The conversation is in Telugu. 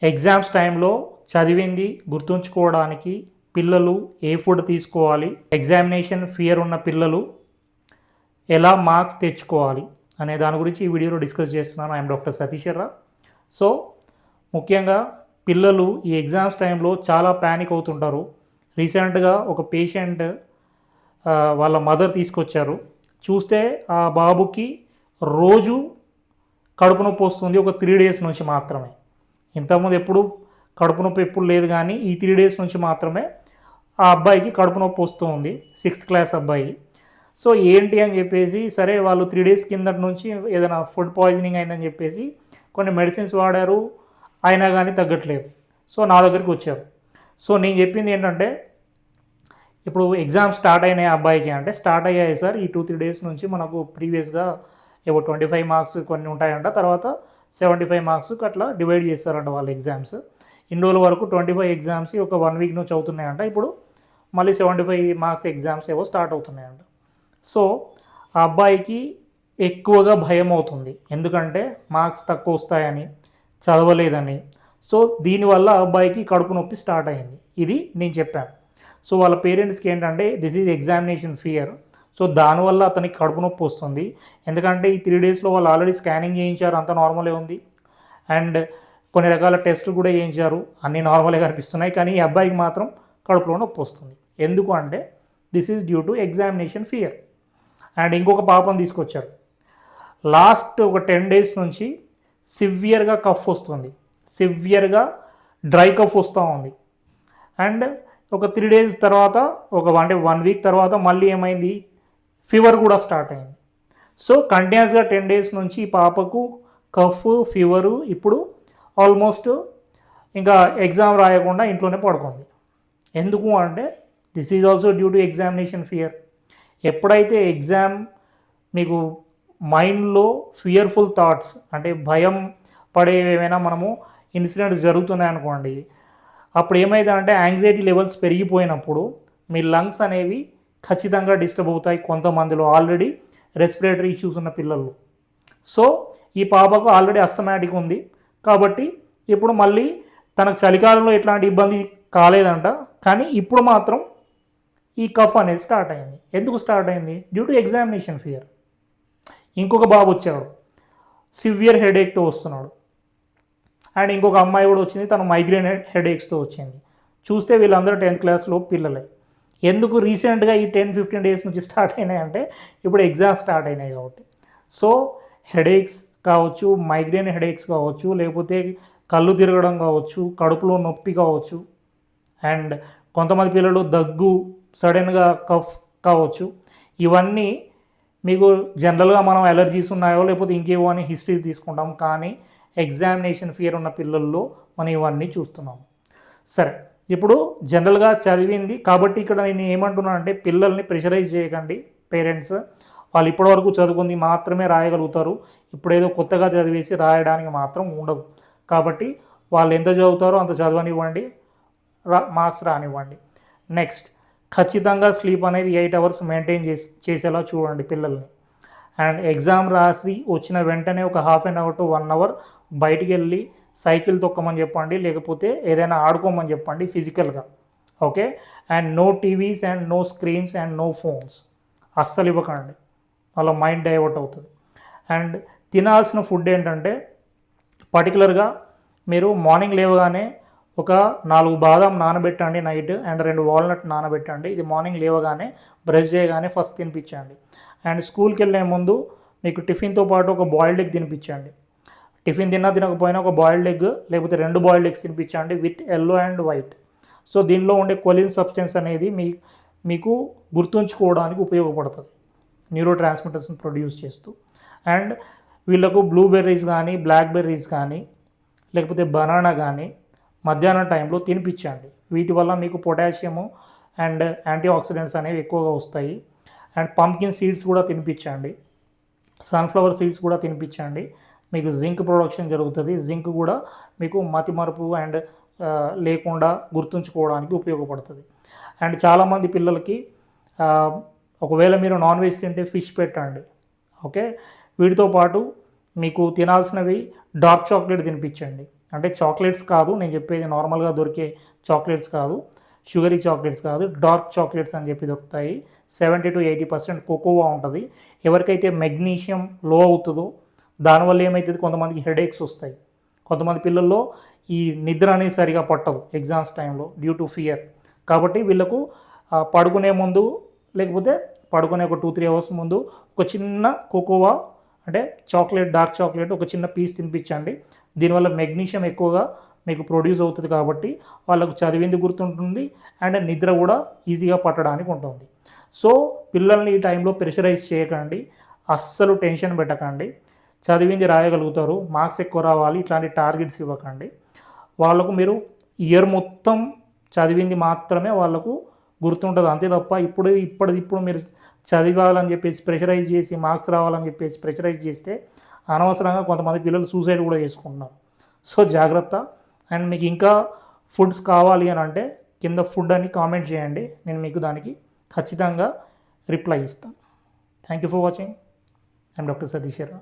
ఎగ్జామ్స్ టైంలో చదివింది గుర్తుంచుకోవడానికి పిల్లలు ఏ ఫుడ్ తీసుకోవాలి, ఎగ్జామినేషన్ ఫియర్ ఉన్న పిల్లలు ఎలా మార్క్స్ తెచ్చుకోవాలి అనే దాని గురించి ఈ వీడియోలో డిస్కస్ చేస్తున్నాను. I'm doctor సతీశ్వరరావు. సో ముఖ్యంగా పిల్లలు ఈ ఎగ్జామ్స్ టైంలో చాలా ప్యానిక్ అవుతుంటారు. రీసెంట్గా ఒక పేషెంట్ వాళ్ళ మదర్ తీసుకొచ్చారు. చూస్తే ఆ బాబుకి రోజు కడుపు నొప్పి వస్తుంది, ఒక 3 days నుంచి మాత్రమే. ఇంతకుముందు ఎప్పుడు కడుపు నొప్పి ఎప్పుడు లేదు, కానీ ఈ 3 days నుంచి మాత్రమే ఆ అబ్బాయికి కడుపు నొప్పి వస్తుంది. 6th class అబ్బాయి. సో ఏంటి అని చెప్పేసి, సరే వాళ్ళు 3 days కిందటి నుంచి ఏదైనా ఫుడ్ పాయిజనింగ్ అయిందని చెప్పేసి కొన్ని మెడిసిన్స్ వాడారు, అయినా కానీ తగ్గట్లేదు. సో నా దగ్గరికి వచ్చారు. సో నేను చెప్పింది ఏంటంటే, ఇప్పుడు ఎగ్జామ్ స్టార్ట్ అయినాయి అబ్బాయికి అంటే, స్టార్ట్ అయ్యాయి సార్ ఈ 2-3 days నుంచి. మనకు ప్రీవియస్గా ఏవో 25 మార్క్స్ కొన్ని ఉంటాయంట, తర్వాత 75 మార్క్స్ అట్లా డివైడ్ చేస్తారంట వాళ్ళ ఎగ్జామ్స్. ఇన్ని రోజుల వరకు 25 ఎగ్జామ్స్ ఒక 1 week నుంచి అవుతున్నాయంట. ఇప్పుడు మళ్ళీ 75 మార్క్స్ ఎగ్జామ్స్ ఏవో స్టార్ట్ అవుతున్నాయంట. సో ఆ అబ్బాయికి ఎక్కువగా భయం అవుతుంది, ఎందుకంటే మార్క్స్ తక్కువ వస్తాయని, చదవలేదని. సో దీనివల్ల అబ్బాయికి కడుపు నొప్పి స్టార్ట్ అయింది. ఇది నేను చెప్పాను. సో వాళ్ళ పేరెంట్స్కి ఏంటంటే, this is examination fear. So దానివల్ల అతనికి కడుపు నొప్పి వస్తుంది. ఎందుకంటే ఈ 3 daysలో వాళ్ళు ఆల్రెడీ స్కానింగ్ చేయించారు, అంత నార్మలే ఉంది. అండ్ కొన్ని రకాల టెస్టులు కూడా చేయించారు, అన్నీ నార్మలే కనిపిస్తున్నాయి. కానీ ఈ అబ్బాయికి మాత్రం కడుపులో నొప్పి వస్తుంది. ఎందుకు అంటే, this is due to examination fear. And ఇంకొక పాపను తీసుకొచ్చారు. లాస్ట్ ఒక 10 days నుంచి సివియర్గా కఫ్ వస్తుంది, సివియర్గా డ్రై కఫ్ వస్తూ ఉంది. అండ్ ఒక 3 days తర్వాత అంటే 1 week తర్వాత మళ్ళీ ఏమైంది, ఫీవర్ కూడా స్టార్ట్ అయింది. సో కంటిన్యూస్గా 10 days నుంచి ఈ పాపకు కఫ్, ఫీవరు. ఇప్పుడు ఆల్మోస్ట్ ఇంకా ఎగ్జామ్ రాయకుండా ఇంట్లోనే పడుకుంది. ఎందుకు అంటే, this is also due to examination fear. ఎప్పుడైతే ఎగ్జామ్ మీకు మైండ్లో ఫియర్ఫుల్ థాట్స్, అంటే భయం పడే ఏమైనా మనము ఇన్సిడెంట్స్ జరుగుతున్నాయి అనుకోండి, అప్పుడు ఏమైందంటే యాంగ్జైటీ లెవెల్స్ పెరిగిపోయినప్పుడు మీ లంగ్స్ అనేవి ఖచ్చితంగా డిస్టర్బ్ అవుతాయి. కొంతమందిలో ఆల్రెడీ రెస్పిరేటరీ ఇష్యూస్ ఉన్న పిల్లలు. సో ఈ పాపకు ఆల్రెడీ అస్తమాటిక్ ఉంది కాబట్టి ఇప్పుడు మళ్ళీ తనకు చలికాలంలో ఎట్లాంటి ఇబ్బంది కాలేదంట, కానీ ఇప్పుడు మాత్రం ఈ కఫ్ అనేది స్టార్ట్ అయింది. ఎందుకు స్టార్ట్ అయింది? Due to examination fear. ఇంకొక బాబు వచ్చాడు, సివియర్ హెడేక్తో వస్తున్నాడు. అండ్ ఇంకొక అమ్మాయి కూడా వచ్చింది, తను మైగ్రేన్ హెడేక్స్తో వచ్చింది. చూస్తే వీళ్ళందరూ 10th classలో పిల్లలే. ఎందుకు రీసెంట్గా ఈ 10-15 days నుంచి స్టార్ట్ అయినాయంటే, ఇప్పుడు ఎగ్జామ్స్ స్టార్ట్ అయినాయి కాబట్టి. సో హెడేక్స్ కావచ్చు, మైగ్రేన్ హెడేక్స్ కావచ్చు, లేకపోతే కళ్ళు తిరగడం కావచ్చు, కడుపులో నొప్పి కావచ్చు, అండ్ కొంతమంది పిల్లలు దగ్గు, సడన్గా కఫ్ కావచ్చు. ఇవన్నీ మీకు జనరల్గా మనం అలర్జీస్ ఉన్నాయో లేకపోతే ఇంకేవో అని హిస్టరీస్ తీసుకుంటాం, కానీ ఎగ్జామినేషన్ ఫియర్ ఉన్న పిల్లల్లో మనం ఇవన్నీ చూస్తున్నాం. సరే, ఇప్పుడు జనరల్గా చదివింది కాబట్టి ఇక్కడ నేను ఏమంటున్నానంటే, పిల్లల్ని ప్రెషరైజ్ చేయకండి పేరెంట్స్. వాళ్ళు ఇప్పటివరకు చదువుకుంది మాత్రమే రాయగలుగుతారు. ఇప్పుడేదో కొత్తగా చదివేసి రాయడానికి మాత్రం ఉండదు. కాబట్టి వాళ్ళు ఎంత చదువుతారో అంత చదవనివ్వండి, మార్క్స్ రానివ్వండి. నెక్స్ట్, ఖచ్చితంగా స్లీప్ అనేది 8 hours మెయింటైన్ చేసేలా చూడండి పిల్లల్ని. అండ్ ఎగ్జామ్ రాసి వచ్చిన వెంటనే ఒక 1/2 hour to 1 hour బయటికి వెళ్ళి సైకిల్ తొక్కమని చెప్పండి, లేకపోతే ఏదైనా ఆడుకోమని చెప్పండి ఫిజికల్గా. Okay. And no TVs and no screens and no phones అస్సలు ఇవ్వకండి, వాళ్ళ మైండ్ డైవర్ట్ అవుతుంది. అండ్ తినాల్సిన ఫుడ్ ఏంటంటే, పర్టికులర్గా మీరు మార్నింగ్ లేవగానే ఒక 4 బాదాం నానబెట్టండి నైట్, అండ్ 2 వాల్నట్ నానబెట్టండి. ఇది మార్నింగ్ లేవగానే బ్రష్ చేయగానే ఫస్ట్ తినిపించండి. అండ్ స్కూల్కి వెళ్ళే ముందు మీకు టిఫిన్తో పాటు ఒక బాయిల్డ్ ఎగ్ తినిపించండి. టిఫిన్ తినకపోయినా ఒక బాయిల్డ్ ఎగ్ లేకపోతే 2 బాయిల్డ్ ఎగ్స్ తినిపించండి with yellow and white. So దీనిలో ఉండే కొలిన్ సబ్స్టెన్స్ అనేది మీకు గుర్తుంచుకోవడానికి ఉపయోగపడుతుంది, న్యూరో ట్రాన్స్మిటర్స్ని ప్రొడ్యూస్ చేస్తూ. అండ్ వీళ్ళకు బ్లూబెర్రీస్ కానీ, బ్లాక్బెర్రీస్ కానీ, లేకపోతే బనానా కానీ మధ్యాహ్నం టైంలో తినిపించండి. వీటి వల్ల మీకు పొటాషియము అండ్ యాంటీ ఆక్సిడెంట్స్ అనేవి ఎక్కువగా వస్తాయి. అండ్ పంకిన్ సీడ్స్ కూడా తినిపించండి, సన్ఫ్లవర్ సీడ్స్ కూడా తినిపించండి. మీకు జింక్ ప్రొడక్షన్ జరుగుతుంది. జింక్ కూడా మీకు మతిమరుపు అండ్ లేకుండా గుర్తుంచుకోవడానికి ఉపయోగపడుతుంది. అండ్ చాలామంది పిల్లలకి ఒకవేళ మీరు నాన్ వెజ్ తింటే ఫిష్ పెట్టండి. ఓకే. వీటితో పాటు మీకు తినాల్సినవి డార్క్ చాక్లెట్ తినిపించండి. అంటే చాక్లెట్స్ కాదు, నేను చెప్పేది నార్మల్గా దొరికే చాక్లెట్స్ కాదు, షుగరీ చాక్లెట్స్ కాదు, డార్క్ చాక్లెట్స్ అని చెప్పి దొరుకుతాయి. 70 to 80% కోకోవా ఉంటుంది. ఎవరికైతే మెగ్నీషియం లో అవుతుందో దానివల్ల ఏమవుతుంది, కొంతమందికి హెడేక్స్ వస్తాయి. కొంతమంది పిల్లల్లో ఈ నిద్ర అనేది సరిగా పట్టదు ఎగ్జామ్స్ టైంలో డ్యూ టు ఫియర్. కాబట్టి వీళ్ళకు పడుకునే ముందు లేకపోతే పడుకునే ఒక 2-3 అవర్స్ ముందు ఒక చిన్న కోకోవా అంటే చాక్లెట్, డార్క్ చాక్లెట్ ఒక చిన్న పీస్ తినిపించండి. దీనివల్ల మెగ్నీషియం ఎక్కువగా మీకు ప్రొడ్యూస్ అవుతుంది కాబట్టి వాళ్ళకు చదివింది గుర్తుంటుంది అండ్ నిద్ర కూడా ఈజీగా పట్టడానికి ఉంటుంది. సో పిల్లల్ని ఈ టైంలో ప్రెషరైజ్ చేయకండి, అస్సలు టెన్షన్ పెట్టకండి. చదివింది రాయగలుగుతారు, మార్క్స్ ఎక్కువ రావాలి ఇట్లాంటి టార్గెట్స్ ఇవ్వకండి. వాళ్ళకు మీరు ఇయర్ మొత్తం చదివింది మాత్రమే వాళ్ళకు గుర్తుంటుంది, అంతే తప్ప ఇప్పుడు మీరు చదివాలని చెప్పేసి ప్రెషరైజ్ చేసి మార్క్స్ రావాలని చెప్పేసి ప్రెషరైజ్ చేస్తే అనవసరంగా కొంతమంది పిల్లలు సూసైడ్ కూడా చేసుకుంటున్నారు. సో జాగ్రత్త. అండ్ మీకు ఇంకా ఫుడ్స్ కావాలి అని అంటే కింద ఫుడ్ అని కామెంట్ చేయండి, నేను మీకు దానికి ఖచ్చితంగా రిప్లై ఇస్తాను. Thank you for watching. I'm doctor Satish Sharma.